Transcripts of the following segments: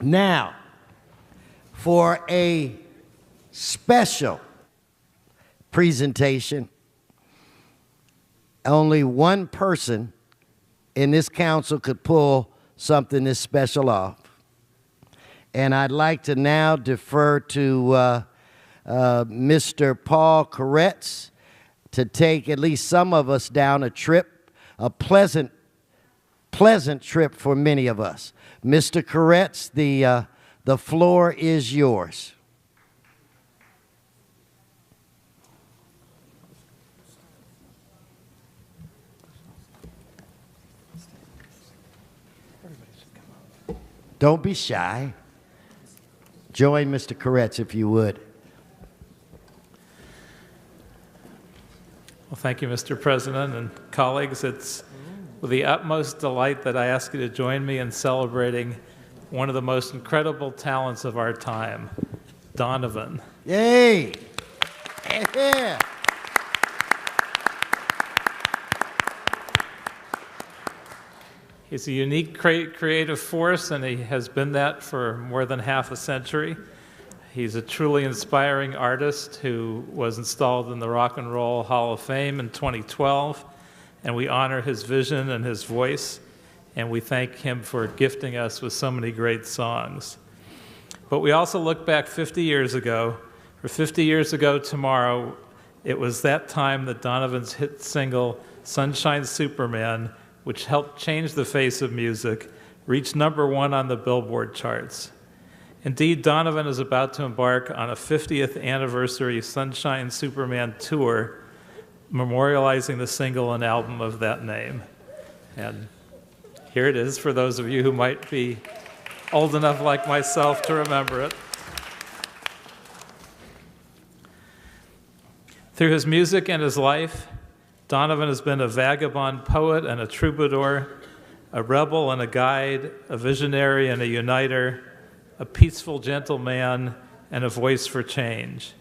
Now, for a special presentation, only one person in this council could pull something this special off. And I'd like to now defer to Mr. Paul Koretz to take at least some of us down a trip, a pleasant trip for many of us. Mr. Koretz, the floor is yours. Don't be shy. Join Mr. Koretz if you would. Well, thank you, Mr. President and colleagues. It's with the utmost delight that I ask you to join me in celebrating one of the most incredible talents of our time, Donovan. Yay! Yeah. He's a unique creative force, and he has been that for more than half a century. He's a truly inspiring artist who was installed in the Rock and Roll Hall of Fame in 2012, and we honor his vision and his voice, and we thank him for gifting us with so many great songs. But we also look back 50 years ago. For 50 years ago tomorrow, it was that time that Donovan's hit single, Sunshine Superman, which helped change the face of music, reached #1 on the Billboard charts. Indeed, Donovan is about to embark on a 50th anniversary Sunshine Superman tour, memorializing the single and album of that name. And here it is for those of you who might be old enough like myself to remember it. Through his music and his life, Donovan has been a vagabond poet and a troubadour, a rebel and a guide, a visionary and a uniter, a peaceful, gentle man, and a voice for change.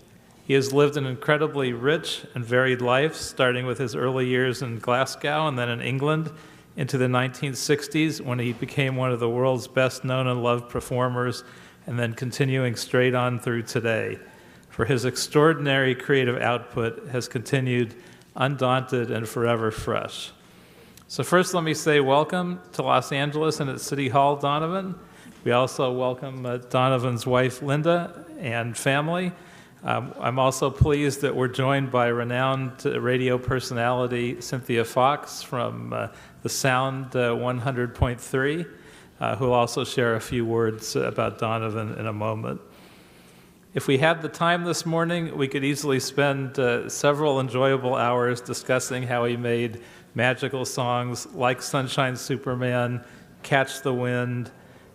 He has lived an incredibly rich and varied life, starting with his early years in Glasgow and then in England into the 1960s, when he became one of the world's best known and loved performers, and then continuing straight on through today. For his extraordinary creative output has continued undaunted and forever fresh. So first, let me say welcome to Los Angeles and at City Hall, Donovan. We also welcome Donovan's wife, Linda, and family. I'm also pleased that we're joined by renowned radio personality Cynthia Fox from the Sound 100.3, who will also share a few words about Donovan in a moment. If we had the time this morning, we could easily spend several enjoyable hours discussing how he made magical songs like Sunshine Superman, Catch the Wind,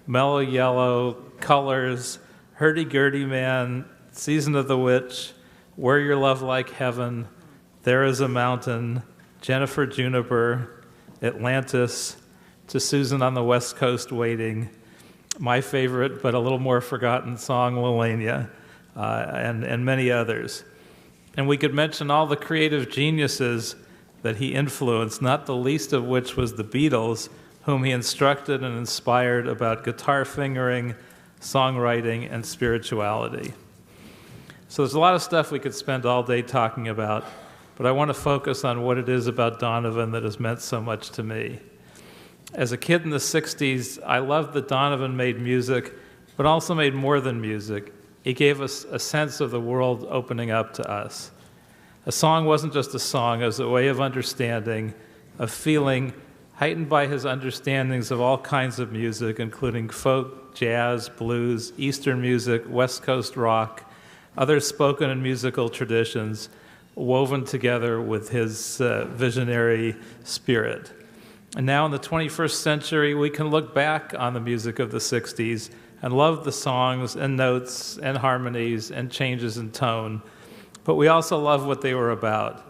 Mellow Yellow, Colors, Hurdy-Gurdy Man, Season of the Witch, Where Your Love Like Heaven, There Is a Mountain, Jennifer Juniper, Atlantis, To Susan on the West Coast Waiting, my favorite but a little more forgotten song, Lilania, and many others. And we could mention all the creative geniuses that he influenced, not the least of which was the Beatles, whom he instructed and inspired about guitar fingering, songwriting, and spirituality. So there's a lot of stuff we could spend all day talking about, but I want to focus on what it is about Donovan that has meant so much to me. As a kid in the 60s, I loved that Donovan made music, but also made more than music. He gave us a sense of the world opening up to us. A song wasn't just a song, it was a way of understanding, of feeling, heightened by his understandings of all kinds of music, including folk, jazz, blues, Eastern music, West Coast rock, other spoken and musical traditions, woven together with his visionary spirit. And now in the 21st century, we can look back on the music of the 60s and love the songs and notes and harmonies and changes in tone. But we also love what they were about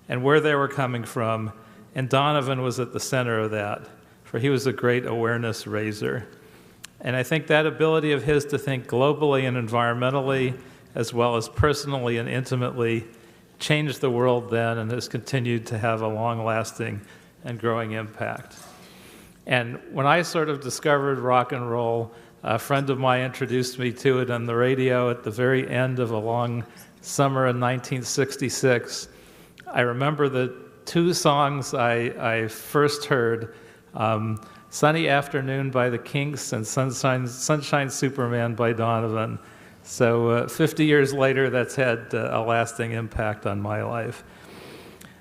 and where they were coming from. And Donovan was at the center of that, for he was a great awareness raiser. And I think that ability of his to think globally and environmentally, as well as personally and intimately, changed the world then and has continued to have a long-lasting and growing impact. And when I sort of discovered rock and roll, A friend of mine introduced me to it on the radio at the very end of a long summer in 1966. I remember the two songs I first heard, Sunny Afternoon by the Kinks and Sunshine Superman by Donovan. So 50 years later, that's had a lasting impact on my life.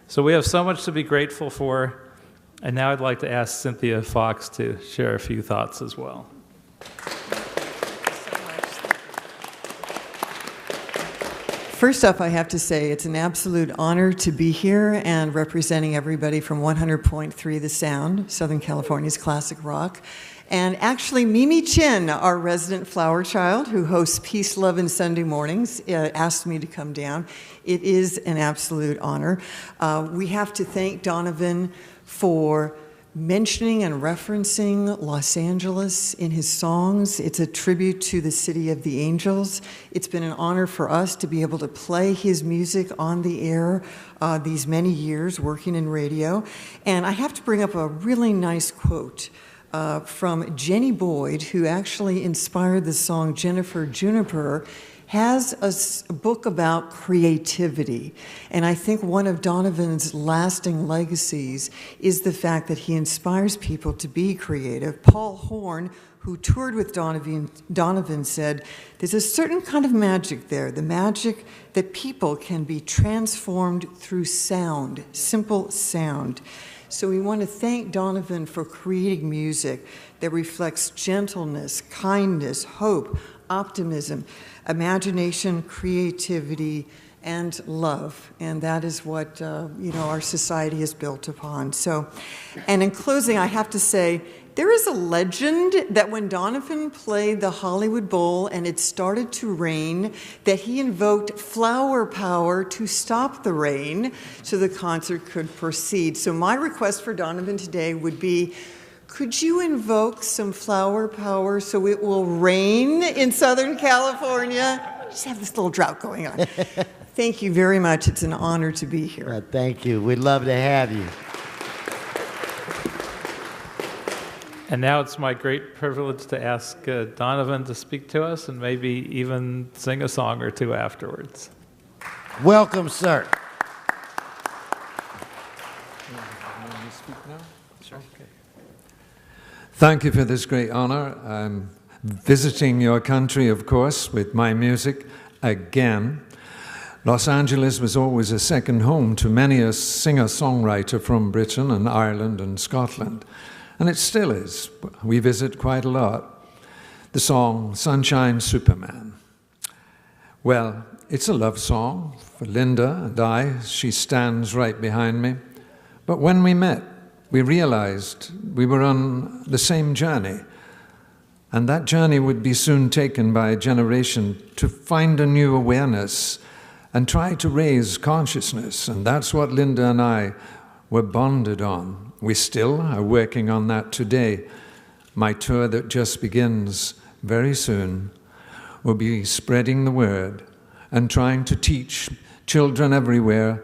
So we have so much to be grateful for, and now I'd like to ask Cynthia Fox to share a few thoughts as well. First off, I have to say it's an absolute honor to be here and representing everybody from 100.3 The Sound, Southern California's classic rock. And actually, Mimi Chin, our resident flower child, who hosts Peace, Love, and Sunday Mornings, asked me to come down. It is an absolute honor. We have to thank Donovan for mentioning and referencing Los Angeles in his songs. It's a tribute to the City of the Angels. It's been an honor for us to be able to play his music on the air these many years working in radio. And I have to bring up a really nice quote from Jenny Boyd, who actually inspired the song Jennifer Juniper, has a book about creativity. And I think one of Donovan's lasting legacies is the fact that he inspires people to be creative. Paul Horn, who toured with Donovan said, there's a certain kind of magic there, the magic that people can be transformed through sound, simple sound. So we want to thank Donovan for creating music that reflects gentleness, kindness, hope, optimism, imagination, creativity, and love. And that is what our society is built upon. So, and in closing, I have to say, there is a legend that when Donovan played the Hollywood Bowl and it started to rain, that he invoked flower power to stop the rain so the concert could proceed. So my request for Donovan today would be, could you invoke some flower power so it will rain in Southern California? Just have this little drought going on. Thank you very much. It's an honor to be here. Thank you. We'd love to have you. And now it's my great privilege to ask Donovan to speak to us and maybe even sing a song or two afterwards. Welcome, sir. Thank you for this great honor. I'm visiting your country, of course, with my music again. Los Angeles was always a second home to many a singer-songwriter from Britain and Ireland and Scotland, and it still is. We visit quite a lot. The song Sunshine Superman. Well, it's a love song for Linda and I. She stands right behind me. But when we met, we realized we were on the same journey, and that journey would be soon taken by a generation to find a new awareness and try to raise consciousness, and that's what Linda and I were bonded on. We still are working on that today. My tour that just begins very soon will be spreading the word and trying to teach children everywhere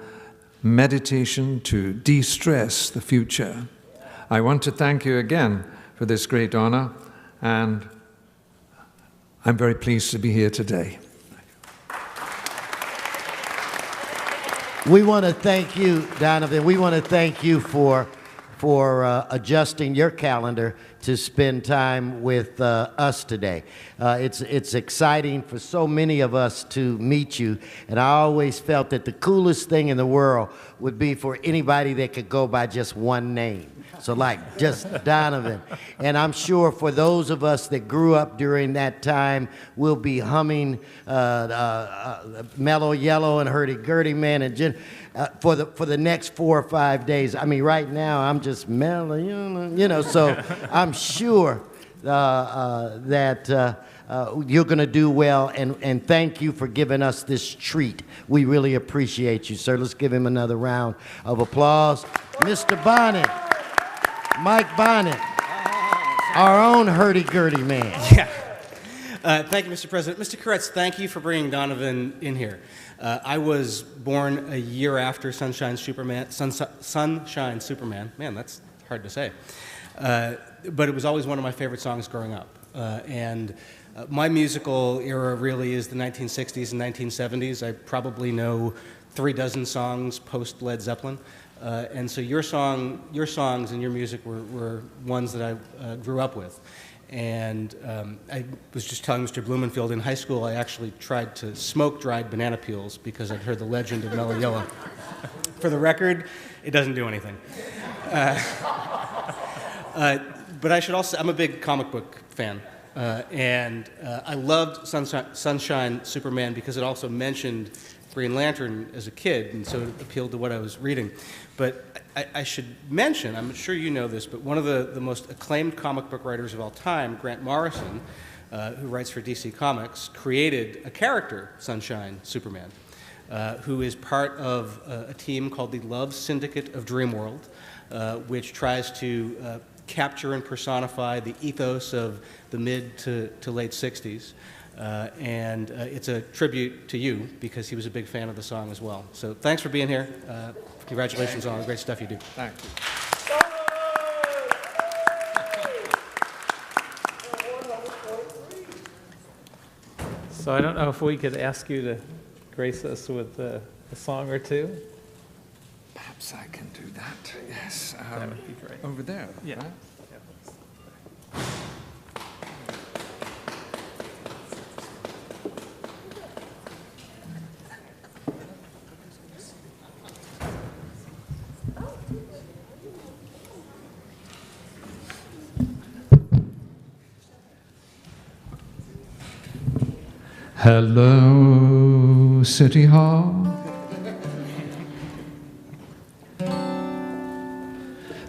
meditation to de-stress the future. I want to thank you again for this great honor, and I'm very pleased to be here today. We want to thank you, Donovan. We want to thank you for adjusting your calendar to spend time with us today. It's exciting for so many of us to meet you, and I always felt that the coolest thing in the world would be for anybody that could go by just one name. So like just Donovan. And I'm sure for those of us that grew up during that time, we'll be humming Mellow Yellow and Hurdy Gurdy Man and for the next 4 or 5 days. I mean, right now I'm just mellow, so I'm sure that you're going to do well, and thank you for giving us this treat. We really appreciate you, sir. Let's give him another round of applause. Mr. Bonnet, Mike Bonnet, our own hurdy-gurdy man. Yeah. Thank you, Mr. President. Mr. Koretz, thank you for bringing Donovan in here. I was born a year after Sunshine Superman. Man, that's hard to say. But it was always one of my favorite songs growing up. My musical era really is the 1960s and 1970s. I probably know 36 songs post Led Zeppelin. And so your songs and your music were ones that I grew up with. And I was just telling Mr. Blumenfield, in high school I actually tried to smoke dried banana peels because I'd heard the legend of Mellow Yellow. For the record, it doesn't do anything. But I should also, I'm a big comic book fan. I loved Sunshine Superman because it also mentioned Green Lantern as a kid, and so it appealed to what I was reading. But I should mention, I'm sure you know this, but one of the most acclaimed comic book writers of all time, Grant Morrison, who writes for DC Comics, created a character, Sunshine Superman, who is part of a team called the Love Syndicate of Dreamworld, which tries to capture and personify the ethos of the mid to late 60s. It's a tribute to you because he was a big fan of the song as well. So thanks for being here. Congratulations on all the great stuff you do. Thank you. So I don't know if we could ask you to grace us with a song or two. Perhaps I can do that, yes. That would be great. Over there, Yeah. right? Hello, City Hall.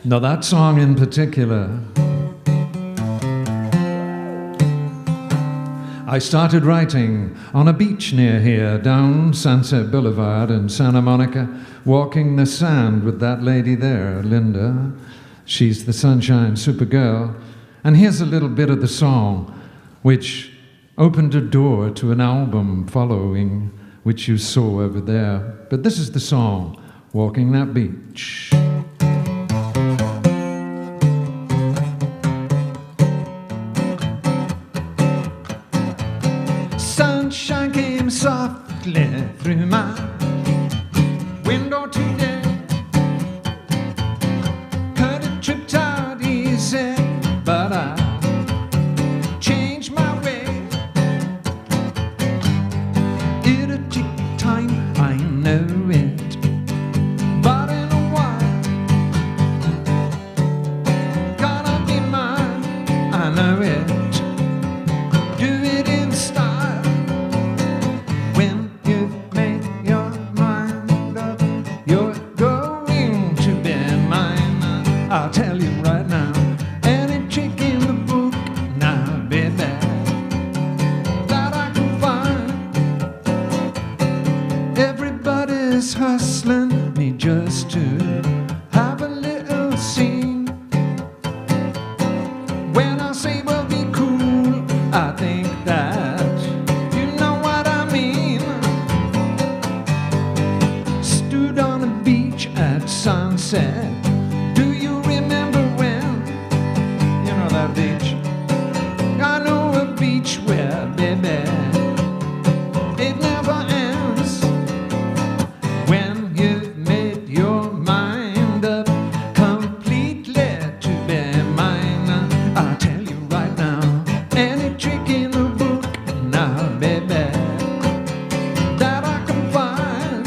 Now that song in particular, I started writing on a beach near here, down Sunset Boulevard in Santa Monica, walking the sand with that lady there, Linda. She's the Sunshine Supergirl. And here's a little bit of the song, which opened a door to an album following, which you saw over there. But this is the song, Walking That Beach. Sunshine came softly through my window today. Could have tripped out easy, but I changed my way. It'll take time, I know it, but in a while, gonna be mine, I know it. Do it in style. When you've made your mind up, you're going to be mine. I'll tell you right now, any trick in the book, now baby, that I can find. Everybody's hustling me just to have a little scene. When I say we'll be cool, I think that you know what I mean. Stood on a beach at sunset. Do you remember when? You know that beach. I know a beach where, baby, it never ends. When you've made your mind up completely to be mine, I'll tell you right now, any trick in the book, now baby, that I can find.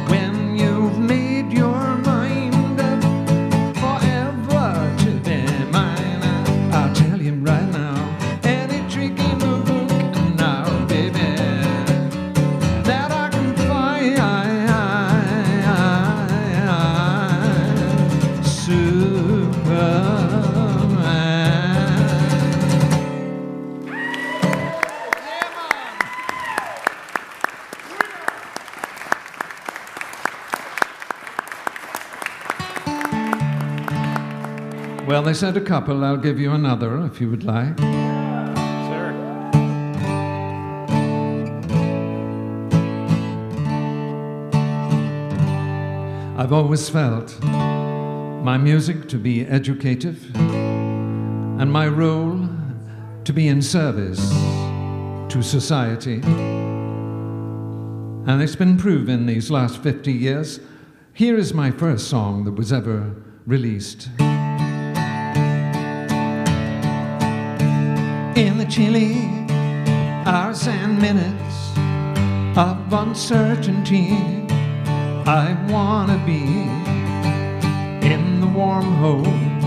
When you've made your mind up forever to be mine, I'll tell you right now, any trick in the book, now baby, that I can find. Superman. Well, they said a couple. I'll give you another if you would like. Sure. I've always felt my music to be educative, and my role to be in service to society. And it's been proven these last 50 years. Here is my first song that was ever released. In the chilly hours and minutes of uncertainty, I wanna be in the warm home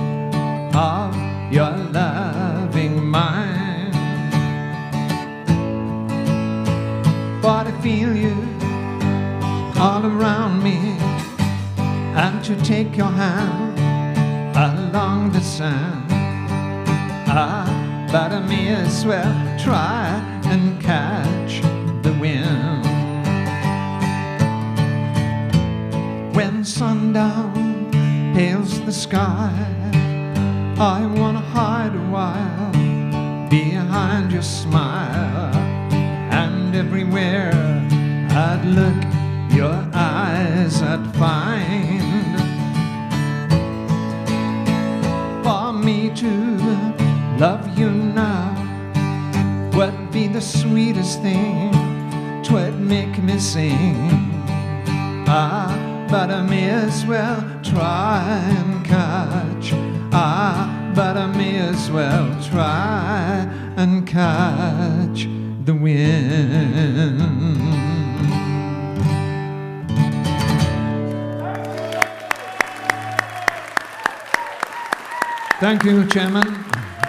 of your loving mind. But I feel you all around me, and to take your hand along the sand. But I may as well try and catch the wind. When sundown pales the sky, I wanna hide a while behind your smile. And everywhere I'd look, your eyes I'd find. For me to love you now would be the sweetest thing, 'twould make me sing. But I may as well try and catch. But I may as well try and catch the wind. Thank you, Chairman.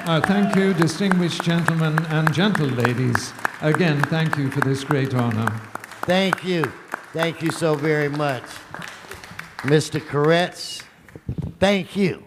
Thank you, distinguished gentlemen and gentle ladies. Again, thank you for this great honor. Thank you. Thank you so very much. Mr. Koretz, thank you.